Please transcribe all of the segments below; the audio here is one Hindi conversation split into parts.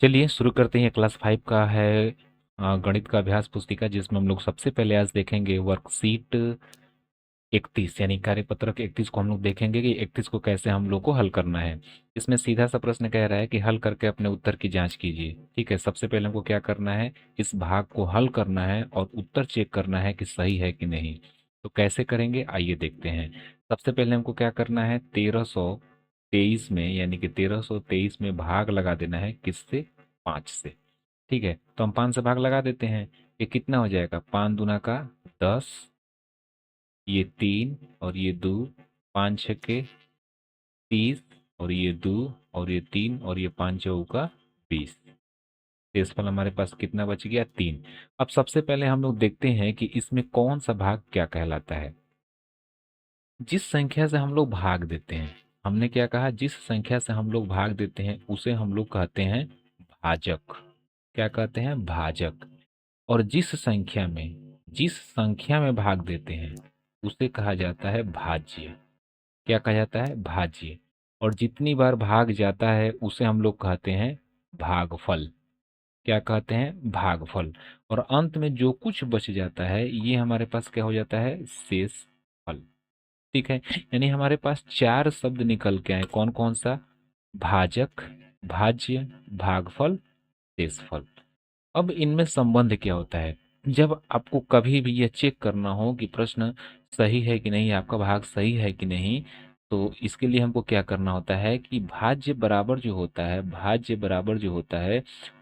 चलिए शुरू करते हैं। क्लास 5 का है गणित का अभ्यास पुस्तिका, जिसमें हम लोग सबसे पहले आज देखेंगे वर्कशीट 31 यानी कार्यपत्रक 31 को हम लोग देखेंगे कि 31 को कैसे हम लोग को हल करना है। इसमें सीधा सा प्रश्न कह रहा है कि हल करके अपने उत्तर की जांच कीजिए। ठीक है, सबसे पहले हमको क्या करना है, इस भाग को हल करना है और उत्तर चेक करना है कि सही है कि नहीं। तो कैसे करेंगे आइए देखते हैं। सबसे पहले हमको क्या करना है, 1323 में यानी कि 1323 में भाग लगा देना है, किससे, 5 से। ठीक है, तो हम 5 से भाग लगा देते हैं। ये कितना हो जाएगा, 5 दूना का 10, ये 3 और ये 2, 5 छक्के 30 और ये 2 और ये 3 और ये 5 चौका 20। शेषफल हमारे पास कितना बच गया, 3। अब सबसे पहले हम लोग देखते हैं कि इसमें कौन सा भाग क्या कहलाता है। जिस संख्या से हम लोग भाग देते हैं, हमने क्या कहा, जिस संख्या से हम लोग भाग देते हैं उसे हम लोग कहते हैं भाजक। क्या कहते हैं, भाजक। और जिस संख्या में भाग देते हैं उसे कहा जाता है भाज्य। क्या कहा जाता है, भाज्य। और जितनी बार भाग जाता है उसे हम लोग कहते हैं भागफल। क्या कहते हैं, भागफल। और अंत में जो कुछ बच जाता है ये हमारे पास क्या हो जाता है, शेष फल। ठीक है, यानी हमारे पास 4 शब्द निकल के आए, कौन कौन सा, भाजक, भाज्य, भागफल, शेषफल। अब इनमें संबंध क्या होता है। जब आपको कभी भी यह चेक करना हो कि प्रश्न सही है कि नहीं, आपका भाग सही है कि नहीं, तो इसके लिए हमको क्या करना होता है कि भाज्य बराबर जो होता है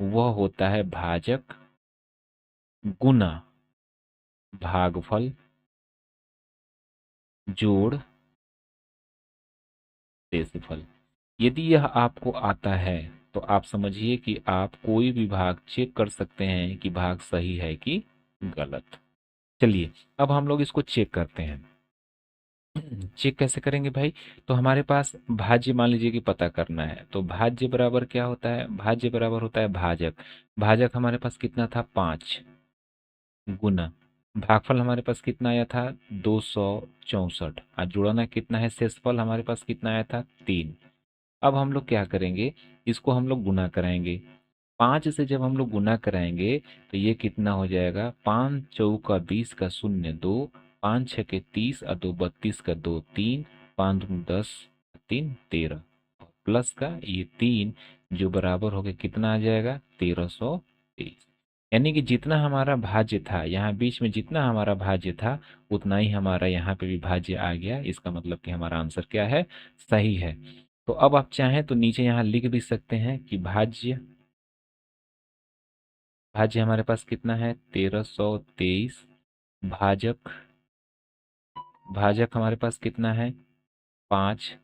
वह होता है भाजक गुना भागफल जोड़ शेषफल। यदि यह आपको आता है तो आप समझिए कि आप कोई भी भाग चेक कर सकते हैं कि भाग सही है कि गलत। चलिए अब हम लोग इसको चेक करते हैं। चेक कैसे करेंगे भाई, तो हमारे पास भाज्य मान लीजिए कि पता करना है, तो भाज्य बराबर क्या होता है, भाज्य बराबर होता है भाजक। भाजक हमारे पास कितना था, 5 गुना भागफल हमारे पास कितना आया था, 264। और जुड़ाना कितना है, शेषफल हमारे पास कितना आया था, 3। अब हम लोग क्या करेंगे, इसको हम लोग गुना कराएंगे। 5 से जब हम लोग गुना कराएंगे तो ये कितना हो जाएगा, 5 चौका 20 का 0 2, 5 छः के 30 और 2 32 का 2 3, 5 दूनी 10, 3 13, प्लस का ये 3 जो बराबर हो गया कितना आ जाएगा, 1323। यानी कि जितना हमारा भाज्य था यहाँ बीच में, जितना हमारा भाज्य था उतना ही हमारा यहाँ पे भी भाज्य आ गया। इसका मतलब कि हमारा आंसर क्या है, सही है। तो अब आप चाहें तो नीचे यहाँ लिख भी सकते हैं कि भाज्य, भाज्य हमारे पास कितना है, 1323। भाजक, भाजक हमारे पास कितना है, 5।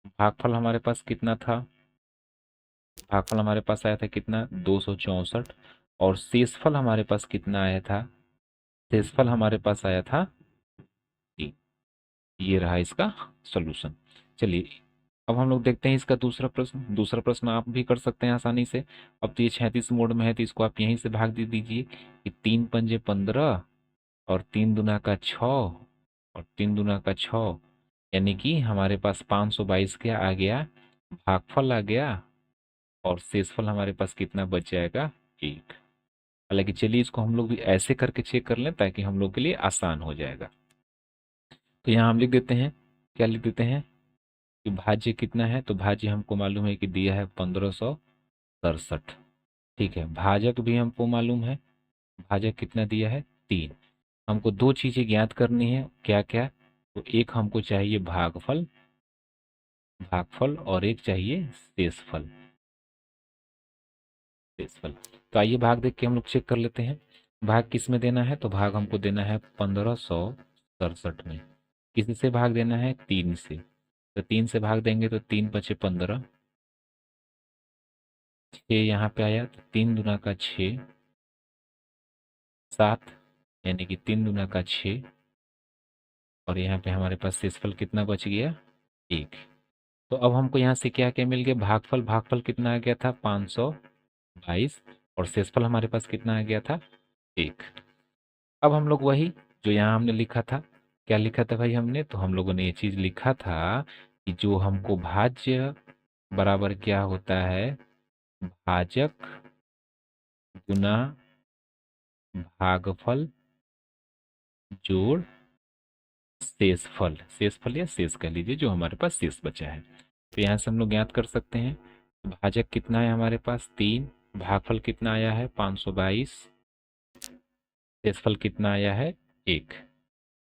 भागफल हमारे पास कितना था, भागफल हमारे पास आया था कितना, 264। और शेषफल हमारे पास कितना आया था, शेषफल हमारे पास आया था 3। ये रहा इसका सॉल्यूशन। चलिए अब हम लोग देखते हैं इसका दूसरा प्रश्न। दूसरा प्रश्न आप भी कर सकते हैं आसानी से। अब तो ये 36 मोड में है तो इसको आप यहीं से भाग दे दीजिए कि 3 पंजे 15 और 3 दूना का 6 और 3 दूना का 6, यानी कि हमारे पास 522 क्या आ गया, भागफल आ गया। और शेषफल हमारे पास कितना बच जाएगा, 1। हालांकि चलिए इसको हम लोग भी ऐसे करके चेक कर लें ताकि हम लोग के लिए आसान हो जाएगा। तो यहाँ हम लिख देते हैं, क्या लिख देते हैं कि भाज्य कितना है, तो भाज्य हमको मालूम है कि दिया है 1567। ठीक है, भाजक भी हमको मालूम है, भाजक कितना दिया है, 3। हमको दो चीजें ज्ञात करनी है, क्या क्या, तो एक हमको चाहिए भागफल, भागफल और एक चाहिए शेषफल, शेषफल। तो आइए भाग देख के हम लोग चेक कर लेते हैं। भाग किस में देना है, तो भाग हमको देना है 1567 में। किससे भाग देना है, 3 से। तो 3 से भाग देंगे तो 3 बचे 15, 6 यहाँ पे आया तो 3 दूना का 6, 7 यानी कि 3 दूना का 6। और यहाँ पे हमारे पास शेषफल कितना बच गया, 1। तो अब हमको यहाँ से क्या क्या मिल गया, भागफल, भागफल कितना आ गया था, 522। और शेषफल हमारे पास कितना आ गया था, 1। अब हम लोग वही जो यहाँ हमने लिखा था, क्या लिखा था भाई हमने, तो हम लोगों ने ये चीज लिखा था कि जो हमको भाज्य बराबर क्या होता है, भाजक गुना भागफल जोड़ शेषफल, शेषफल या शेष कह लीजिए, जो हमारे पास शेष बचा है। तो यहाँ से हम लोग ज्ञात कर सकते हैं भाजक कितना है हमारे पास 3, भागफल कितना आया है 522, शेषफल कितना आया है 1।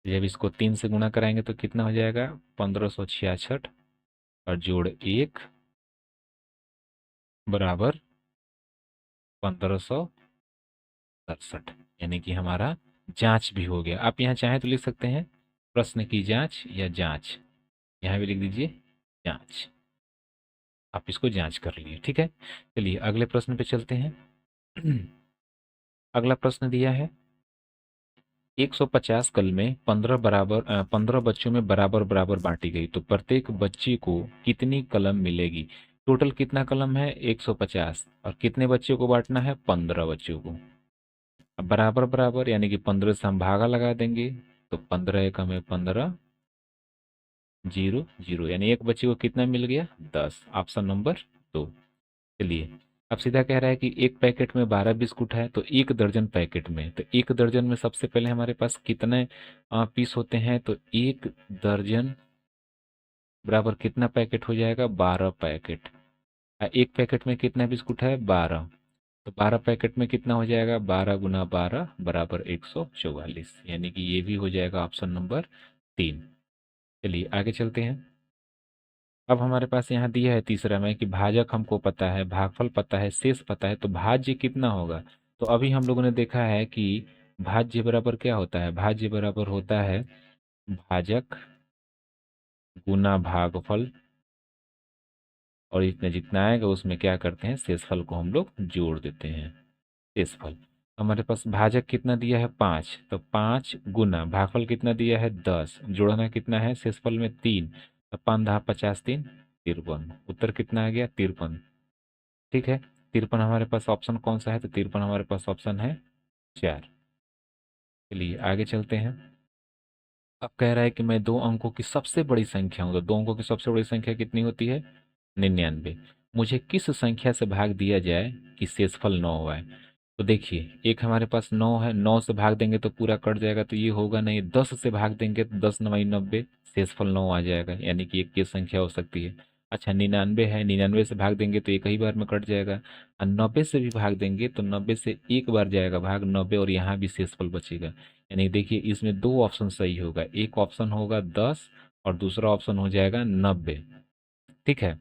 जब इसको 3 से गुणा कराएंगे तो कितना हो जाएगा 1566 और जोड़ 1 बराबर 1567, यानी कि हमारा जांच भी हो गया। आप यहाँ चाहें तो लिख सकते हैं प्रश्न की जांच या जांच, यहाँ भी लिख दीजिए जांच, आप इसको जांच कर लीजिए। ठीक है, चलिए अगले प्रश्न पे चलते हैं। अगला प्रश्न दिया है 150 कल में 15 बच्चों में बराबर बराबर बांटी गई, तो प्रत्येक बच्चे को कितनी कलम मिलेगी। टोटल कितना कलम है 150 और कितने बच्चों को बांटना है 15 बच्चों को। अब बराबर बराबर यानी कि 15 से हम भागा लगा देंगे, तो 15 एकम में 15, 0 0, यानी एक बच्चे को कितना मिल गया 10, ऑप्शन नंबर 2। चलिए अब सीधा कह रहा है कि एक पैकेट में 12 बिस्कुट है, तो एक दर्जन पैकेट में, तो एक दर्जन में सबसे पहले हमारे पास कितने पीस होते हैं, तो एक दर्जन बराबर कितना पैकेट हो जाएगा 12 पैकेट। एक पैकेट में कितना बिस्कुट है 12, तो 12 पैकेट में कितना हो जाएगा 12 गुना 12 बराबर 144, यानी कि ये भी हो जाएगा ऑप्शन नंबर 3। चलिए आगे चलते हैं। अब हमारे पास यहाँ दिया है तीसरा में कि भाजक हमको पता है, भागफल पता है, शेष पता है, तो भाज्य कितना होगा। तो अभी हम लोगों ने देखा है कि भाज्य बराबर क्या होता है, भाज्य बराबर होता है भाजक गुना भागफल, और इतना जितना आएगा उसमें क्या करते हैं शेषफल को हम लोग जोड़ देते हैं। शेषफल हमारे पास भाजक कितना दिया है 5, तो 5 गुना भागफल कितना दिया है 10, जोड़ना कितना है शेषफल में 3, तो 5 दहा 50 3 53, उत्तर कितना आ गया 53। ठीक है, 53 हमारे पास ऑप्शन कौन सा है, तो 53 हमारे पास ऑप्शन है 4। चलिए आगे चलते हैं। अब कह रहा है कि मैं दो अंकों की सबसे बड़ी संख्या हूं, तो दो अंकों की सबसे बड़ी संख्या कितनी होती है 99। मुझे किस संख्या से भाग दिया जाए कि शेषफल 9 आए। तो देखिए एक हमारे पास 9 है, 9 से भाग देंगे तो पूरा कट जाएगा, तो ये होगा नहीं। 10 से भाग देंगे तो 10 9 90, शेषफल 9 आ जाएगा, यानी कि एक ये संख्या हो सकती है। अच्छा 99 है, 99 से भाग देंगे तो एक ही बार में कट जाएगा, और 90 से भी भाग देंगे तो 90 से एक बार जाएगा भाग 90, और यहाँ भी शेषफल बचेगा। यानी देखिए इसमें दो ऑप्शन सही होगा, एक ऑप्शन होगा 10 और दूसरा ऑप्शन हो जाएगा 90। ठीक है,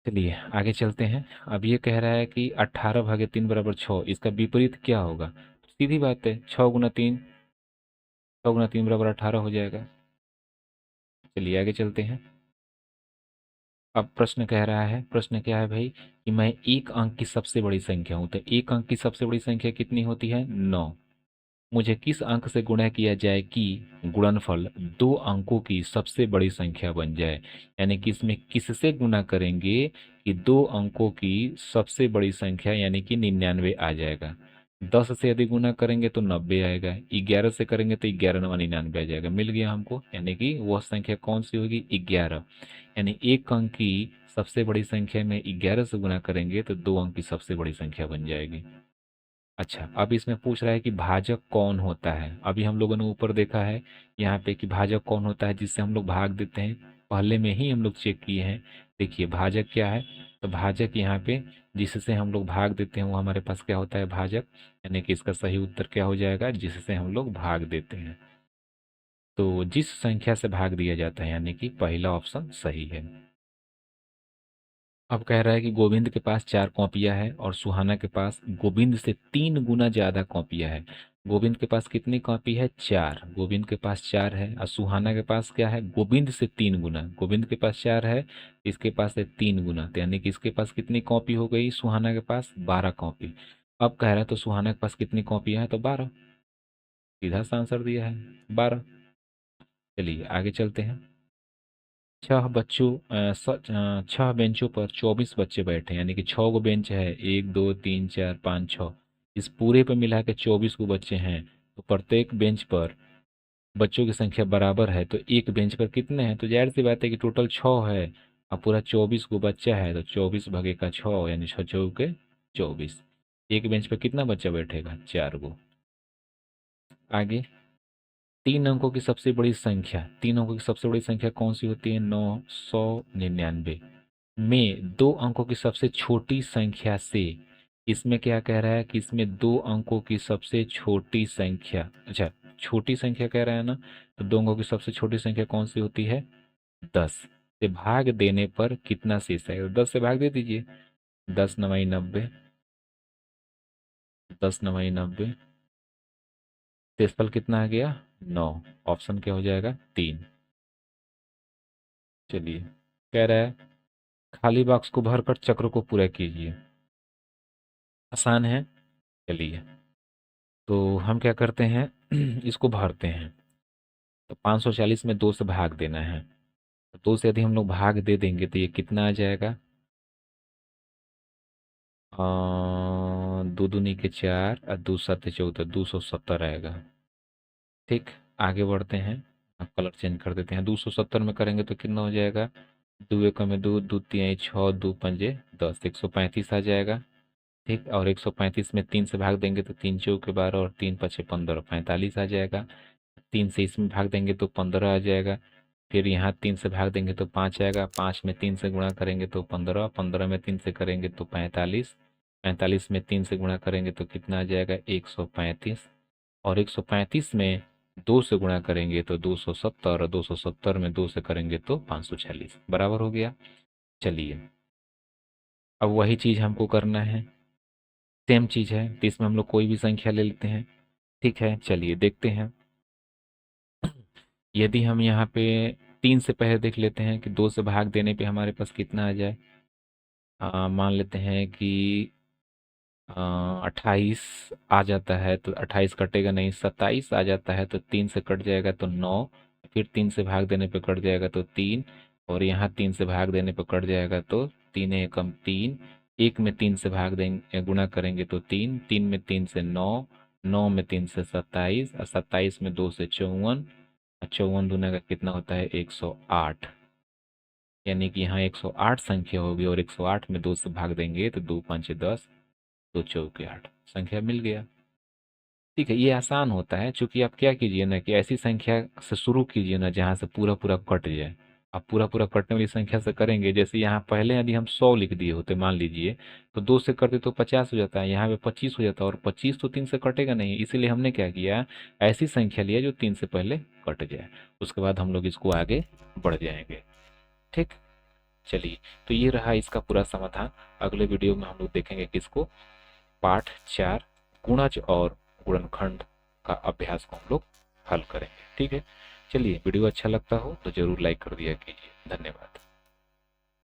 चलिए आगे चलते हैं। अब ये कह रहा है कि 18/3 बराबर 6, इसका विपरीत क्या होगा। सीधी बात है 6 गुना 3, 6 गुना 3 बराबर 18 हो जाएगा। चलिए आगे चलते हैं। अब प्रश्न कह रहा है, प्रश्न क्या है भाई कि मैं एक अंक की सबसे बड़ी संख्या हूं, तो एक अंक की सबसे बड़ी संख्या कितनी होती है 9। मुझे किस अंक से गुणा किया जाए कि गुणनफल दो अंकों की सबसे बड़ी संख्या बन जाए। यानी कि इसमें किससे गुणा करेंगे कि दो अंकों की सबसे बड़ी संख्या यानी कि 99 आ जाएगा। 10 से यदि गुणा करेंगे तो 90 आएगा, 11 से करेंगे तो 11 नवा 99 आ जाएगा। मिल गया हमको, यानी कि वह संख्या कौन सी होगी 11। यानी एक अंक की सबसे बड़ी संख्या में 11 से गुणा करेंगे तो दो अंक की सबसे बड़ी संख्या बन जाएगी। अच्छा अब इसमें पूछ रहा है कि भाजक कौन होता है। अभी हम लोगों ने ऊपर देखा है यहाँ पे कि भाजक कौन होता है जिससे हम लोग भाग देते हैं, पहले में ही हम लोग चेक किए हैं। देखिए भाजक क्या है, तो भाजक यहाँ पे जिससे हम लोग भाग देते हैं वो हमारे पास क्या होता है भाजक, यानी कि इसका सही उत्तर क्या हो जाएगा जिससे हम लोग भाग देते हैं। तो जिस संख्या से भाग दिया जाता है यानी कि पहला ऑप्शन सही है। अब कह रहा है कि गोविंद के पास 4 कॉपियां है और सुहाना के पास गोविंद से 3 गुना ज्यादा कॉपियां है। गोविंद के पास कितनी कॉपी है 4, गोविंद के पास 4 है, और सुहाना के पास क्या है गोविंद से 3 गुना। गोविंद के पास 4 है, इसके पास है 3 गुना, तो यानी कि इसके पास कितनी कॉपी हो गई सुहाना के पास 12 कॉपी। अब कह रहा है तो सुहाना के पास कितनी कॉपियां है, तो 12, सीधा सा आंसर दिया है 12। चलिए आगे चलते हैं। 6 बेंचों पर 24 बच्चे बैठे, यानी कि 6 गो बेंच है, 1 2 3 4 5 6, इस पूरे पे मिला के 24 गो बच्चे हैं। तो प्रत्येक बेंच पर बच्चों की संख्या बराबर है, तो एक बेंच पर कितने हैं, तो जाहिर सी बात है कि टोटल 6 है। अब पूरा 24 को बच्चा है तो 24 भागे का 6 यानी 6 चौके 24। एक बेंच पे कितना बच्चा बैठेगा? 4 गो। आगे 3 अंकों की सबसे बड़ी संख्या कौन सी होती है? 999 में 2 अंकों की सबसे छोटी संख्या से। इसमें क्या कह रहा है कि इसमें 2 अंकों की सबसे छोटी संख्या, अच्छा छोटी संख्या कह रहा है ना, तो 2 अंकों की सबसे छोटी संख्या कौन सी होती है? 10 से भाग देने पर कितना शेष आएगा? 10 से भाग दे दीजिए। 10×9 = 90, 10×9 = 90, शेषफल कितना आ गया? 9। ऑप्शन क्या हो जाएगा? 3। चलिए, कह रहा है खाली बॉक्स को भरकर चक्र को पूरा कीजिए। आसान है। चलिए, तो हम क्या करते हैं इसको भरते हैं। तो 540 में 2 से भाग देना है। तो 2 से यदि हम लोग भाग दे देंगे तो ये कितना आ जाएगा? 2×2 = 4 और 2×7 = 14, 270 आएगा। ठीक, आगे बढ़ते हैं। अब कलर चेंज कर देते हैं। 270 में करेंगे तो कितना हो जाएगा? 2×1 = 2, 2×3 = 6, 2×5 = 10, 135 आ जाएगा। ठीक, और 135 में 3 से भाग देंगे तो 3×4 = 12 और 3×5 = 15, 45 आ जाएगा। 3 से इसमें भाग देंगे तो 15 आ जाएगा। फिर यहाँ 3 से भाग देंगे तो 5 आएगा। 5 में 3 से गुणा करेंगे तो 15, 15 में 3 से करेंगे तो 45, 45 में 3 से गुणा करेंगे तो कितना आ जाएगा? 135, और 135 में 2 से गुणा करेंगे तो 270, और 270 में 2 से करेंगे तो 546, बराबर हो गया। चलिए, अब वही चीज़ हमको करना है। सेम चीज़ है, तो इसमें हम लोग कोई भी संख्या ले लेते हैं। ठीक है, चलिए देखते हैं। यदि हम यहाँ पे 3 से पहले देख लेते हैं कि 2 से भाग देने पे हमारे पास कितना आ जाए। मान लेते हैं कि 28 आ जाता है, तो 28 कटेगा नहीं, 27 आ जाता है तो 3 से कट जाएगा तो 9, फिर 3 से भाग देने पे कट जाएगा तो 3, और यहाँ 3 से भाग देने पे कट जाएगा तो 3 एकम 3, 1 में 3 से भाग देंगे गुणा करेंगे तो 3, 3 में 3 से 9, 9 में 3 से 27, और 27 में 2 से 54, 54 दूना का कितना होता है? 108। यानी कि यहाँ 108 संख्या होगी, और 108 में 2 से भाग देंगे तो 2×5 = 10, 2×4 = 8, संख्या मिल गया। ठीक है, ये आसान होता है। चूंकि आप क्या कीजिए ना कि ऐसी संख्या से शुरू कीजिए ना जहाँ से पूरा पूरा कट जाए। आप पूरा पूरा कटने वाली संख्या से करेंगे, जैसे यहाँ पहले यदि हम 100 लिख दिए होते मान लीजिए, तो 2 से करते तो 50 हो जाता है, यहाँ पे 25 हो जाता है, और 25 तो 3 से कटेगा नहीं, इसीलिए हमने क्या किया, ऐसी संख्या लिया जो 3 से पहले कट जाए। उसके बाद हम लोग इसको आगे बढ़ जाएंगे। ठीक, चलिए, तो ये रहा इसका पूरा समाधान। अगले वीडियो में हम लोग देखेंगे कि इसको पाठ 4 गुणज और गुणनखंड का अभ्यास को हम लोग हल करेंगे। ठीक है, चलिए, वीडियो अच्छा लगता हो तो जरूर लाइक कर दिया कीजिए। धन्यवाद।